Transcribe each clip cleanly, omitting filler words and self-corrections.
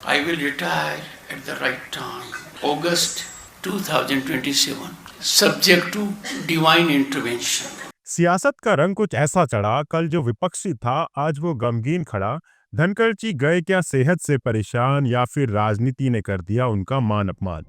I will retire at the right time, August 2027, subject to divine intervention. सियासत का रंग कुछ ऐसा चढ़ा, कल जो विपक्षी था आज वो गमगीन खड़ा। धनखड़ जी गए क्या सेहत से परेशान, या फिर राजनीति ने कर दिया उनका मान अपमान।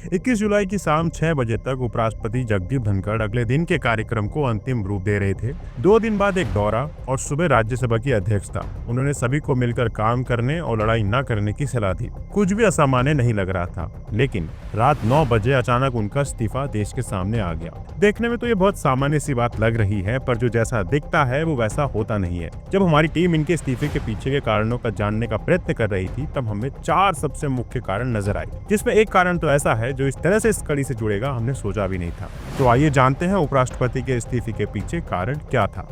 21 जुलाई की शाम 6 बजे तक उपराष्ट्रपति जगदीप धनखड़ अगले दिन के कार्यक्रम को अंतिम रूप दे रहे थे। 2 दिन बाद एक दौरा और सुबह राज्यसभा की अध्यक्षता। उन्होंने सभी को मिलकर काम करने और लड़ाई न करने की सलाह दी। कुछ भी असामान्य नहीं लग रहा था, लेकिन रात 9 बजे अचानक उनका इस्तीफा देश के सामने आ गया। देखने में तो ये बहुत सामान्य सी बात लग रही है, पर जो जैसा दिखता है वो वैसा होता नहीं है। जब हमारी टीम इनके इस्तीफे के पीछे के कारणों का जानने का प्रयत्न कर रही थी, तब हमें 4 सबसे मुख्य कारण नजर आए, जिसमें एक कारण तो ऐसा है जो इस तरह से इस कड़ी से जुड़ेगा हमने सोचा भी नहीं था। तो आइए जानते हैं उपराष्ट्रपति के इस्तीफे के पीछे कारण क्या था।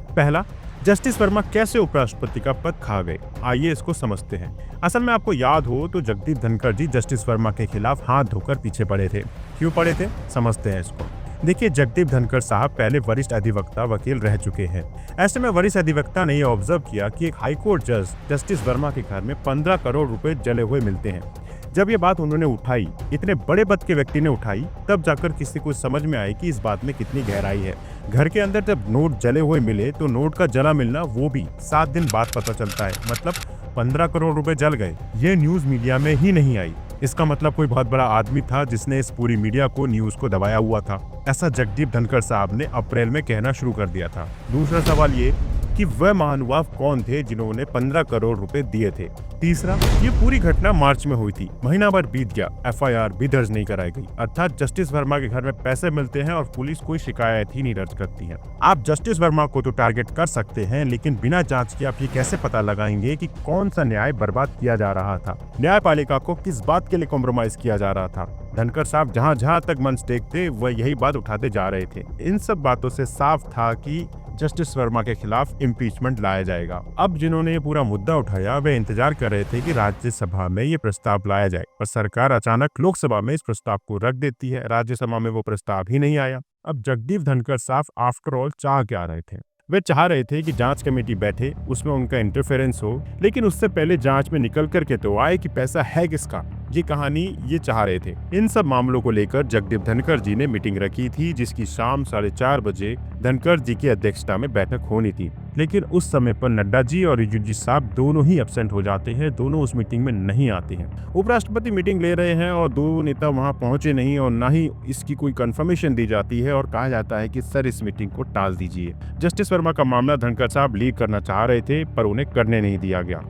पहला, जस्टिस वर्मा कैसे उपराष्ट्रपति का पद खा गए। आइए इसको समझते हैं। असल में आपको याद हो तो जगदीप धनखड़ जी जस्टिस वर्मा के खिलाफ हाथ धोकर पीछे पड़े थे। क्यों पड़े थे, समझते हैं इसको। देखिए, जगदीप धनखड़ साहब पहले वरिष्ठ अधिवक्ता वकील रह चुके हैं। ऐसे में वरिष्ठ अधिवक्ता ने यह ऑब्जर्व किया कि एक हाईकोर्ट जज जस्टिस वर्मा के घर में 15 करोड़ रुपए जले हुए मिलते हैं। जब ये बात उन्होंने उठाई, इतने बड़े पद के व्यक्ति ने उठाई, तब जाकर किसी को समझ में आई कि इस बात में कितनी गहराई है। घर के अंदर जब नोट जले हुए मिले तो नोट का जला मिलना वो भी 7 दिन बाद पता चलता है, मतलब 15 करोड़ रुपए जल गए। ये न्यूज मीडिया में ही नहीं आई। इसका मतलब कोई बहुत बड़ा आदमी था जिसने इस पूरी मीडिया को न्यूज को दबाया हुआ था। ऐसा जगदीप धनखड़ साहब ने अप्रैल में कहना शुरू कर दिया था। दूसरा सवाल ये कि वह महानुभाव कौन थे जिन्होंने 15 करोड़ रुपए दिए थे। तीसरा, ये पूरी घटना मार्च में हुई थी। महीना भर बीत गया, एफआईआर भी दर्ज नहीं कराई गई। अर्थात जस्टिस वर्मा के घर में पैसे मिलते हैं और पुलिस कोई शिकायत ही नहीं दर्ज करती है। आप जस्टिस वर्मा को तो टारगेट कर सकते हैं, लेकिन बिना जांच के आप ये कैसे पता लगाएंगे कि कौन सा न्याय बर्बाद किया जा रहा था, न्यायपालिका को किस बात के लिए कॉम्प्रोमाइज किया जा रहा था। धनखड़ साहब जहां तक मंच देखते वह यही बात उठाते जा रहे थे। इन सब बातों से साफ था कि जस्टिस वर्मा के खिलाफ इम्पीचमेंट लाया जाएगा। अब जिन्होंने ये पूरा मुद्दा उठाया वे इंतजार कर रहे थे कि राज्यसभा में ये प्रस्ताव लाया जाए, पर सरकार अचानक लोकसभा में इस प्रस्ताव को रख देती है। राज्यसभा में वो प्रस्ताव ही नहीं आया। अब जगदीप धनखड़ साहब आफ्टर ऑल चाह क्या रहे थे? वे चाह रहे थे कि जांच कमेटी बैठे, उसमें उनका इंटरफेरेंस हो, लेकिन उससे पहले जांच में निकल करके तो आए कि पैसा है किसका। ये कहानी ये चाह रहे थे। इन सब मामलों को लेकर जगदीप धनखड़ जी ने मीटिंग रखी थी, जिसकी शाम 4:30 बजे धनखड़ जी की अध्यक्षता में बैठक होनी थी। लेकिन उस समय पर नड्डा जी और रिजिजू जी साहब दोनों ही एब्सेंट हो जाते हैं, दोनों उस मीटिंग में नहीं आते हैं। उपराष्ट्रपति मीटिंग ले रहे हैं और 2 नेता वहां पहुंचे नहीं, और न ही इसकी कोई कंफर्मेशन दी जाती है और कहा जाता है कि सर इस मीटिंग को टाल दीजिए। जस्टिस वर्मा का मामला धनखड़ साहब लीड करना चाह रहे थे, पर उन्हें करने नहीं दिया गया।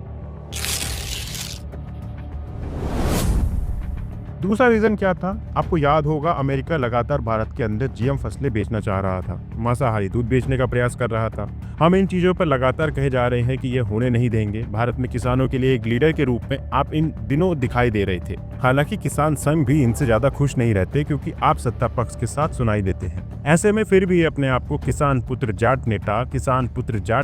दूसरा रीजन क्या था? आपको याद होगा, अमेरिका लगातार भारत के अंदर जीएम फसलें बेचना चाह रहा था, मांसाहारी दूध बेचने का प्रयास कर रहा था। हम इन चीजों पर लगातार कहे जा रहे हैं कि ये होने नहीं देंगे। भारत में किसानों के लिए एक लीडर के रूप में आप इन दिनों दिखाई दे रहे थे। हालांकि किसान संघ भी इनसे ज्यादा खुश नहीं रहते, क्योंकि आप सत्ता पक्ष के साथ सुनाई देते हैं। ऐसे में फिर भी अपने आप को किसान पुत्र जाट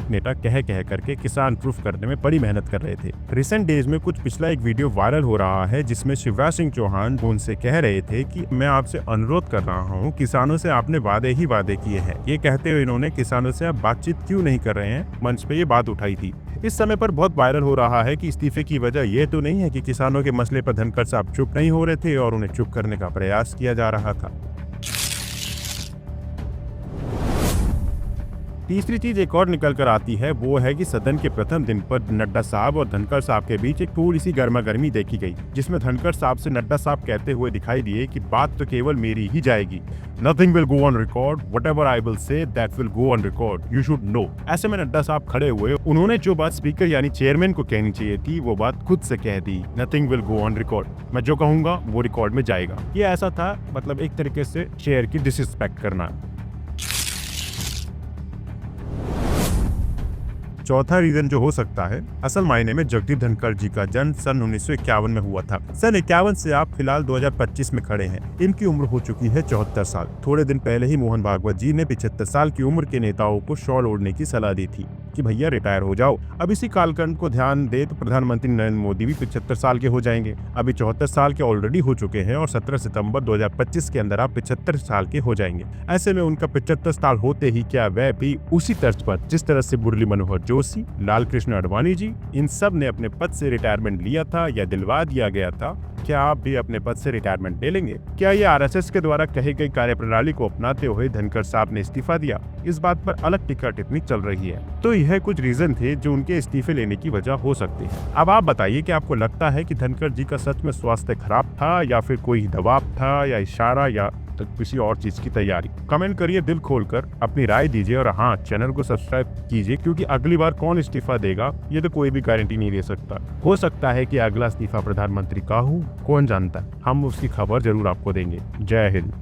नेता कह करके किसान प्रूफ करने में बड़ी मेहनत कर रहे थे। रिसेंट डेज में कुछ पिछला एक वीडियो वायरल हो रहा है, जिसमें शिवराज सिंह चौहान उनसे कह रहे थे कि मैं आपसे अनुरोध कर रहा हूं, किसानों से आपने वादे ही वादे किए हैं। ये कहते हुए इन्होंने किसानों से आप बातचीत क्यों नहीं कर रहे हैं, मंच पे ये बात उठाई थी। इस समय पर बहुत वायरल हो रहा है कि इस्तीफे की वजह ये तो नहीं है कि किसानों के मसले पर धनखड़ साहब चुप नहीं हो रहे थे और उन्हें चुप करने का प्रयास किया जा रहा था। तीसरी चीज एक और निकल कर आती है, वो है कि सदन के प्रथम दिन पर नड्डा साहब और धनखड़ साहब के बीच एक थोड़ी सी गर्मागर्मी देखी गई, जिसमें धनखड़ साहब से नड्डा साहब कहते हुए दिखाई दिए कि बात तो केवल मेरी ही जाएगी। Nothing will go on record. Whatever I will say, that will go on record. You should know. ऐसे में नड्डा साहब खड़े हुए, उन्होंने जो बात स्पीकर यानी चेयरमैन को कहनी चाहिए थी, वो बात खुद से कह दी। Nothing will go on record. मैं जो कहूंगा वो रिकॉर्ड में जाएगा। ये ऐसा था, मतलब एक तरीके से चेयर की डिसरिस्पेक्ट करना। चौथा रीजन जो हो सकता है, असल मायने में जगदीप धनखड़ जी का जन्म सन 1951 में हुआ था। सन 51 से आप फिलहाल 2025 में खड़े हैं। इनकी उम्र हो चुकी है 74 साल। थोड़े दिन पहले ही मोहन भागवत जी ने 75 साल की उम्र के नेताओं को शॉल ओढ़ने की सलाह दी थी कि भैया रिटायर हो जाओ। अब इसी कालखंड को ध्यान दे तो प्रधानमंत्री नरेंद्र मोदी भी 75 साल के हो जाएंगे। अभी 74 साल के ऑलरेडी हो चुके हैं और 17 सितंबर 2025 के अंदर आप 75 साल के हो जाएंगे। ऐसे में उनका 75 साल होते ही क्या वह भी उसी तर्ज पर जिस तरह से मुरली मनोहर जोशी, लाल कृष्ण आडवाणी जी, इन सब ने अपने पद से रिटायरमेंट लिया था या दिलवा दिया गया था। क्या आप भी अपने पद से रिटायरमेंट ले लेंगे? क्या ये आरएसएस के द्वारा कही गई कार्यप्रणाली को अपनाते हुए धनखड़ साहब ने इस्तीफा दिया? इस बात पर अलग टिक्का टिप्पणी चल रही है। तो यह कुछ रीजन थे जो उनके इस्तीफे लेने की वजह हो सकती है। अब आप बताइए कि आपको लगता है कि धनखड़ जी का सच में स्वास्थ्य खराब था या फिर कोई दबाव था या इशारा या किसी और चीज की तैयारी? कमेंट करिए दिल खोलकर, अपनी राय दीजिए और हाँ, चैनल को सब्सक्राइब कीजिए, क्योंकि अगली बार कौन इस्तीफा देगा ये तो कोई भी गारंटी नहीं दे सकता। हो सकता है कि अगला इस्तीफा प्रधानमंत्री का हो, कौन जानता है। हम उसकी खबर जरूर आपको देंगे। जय हिंद।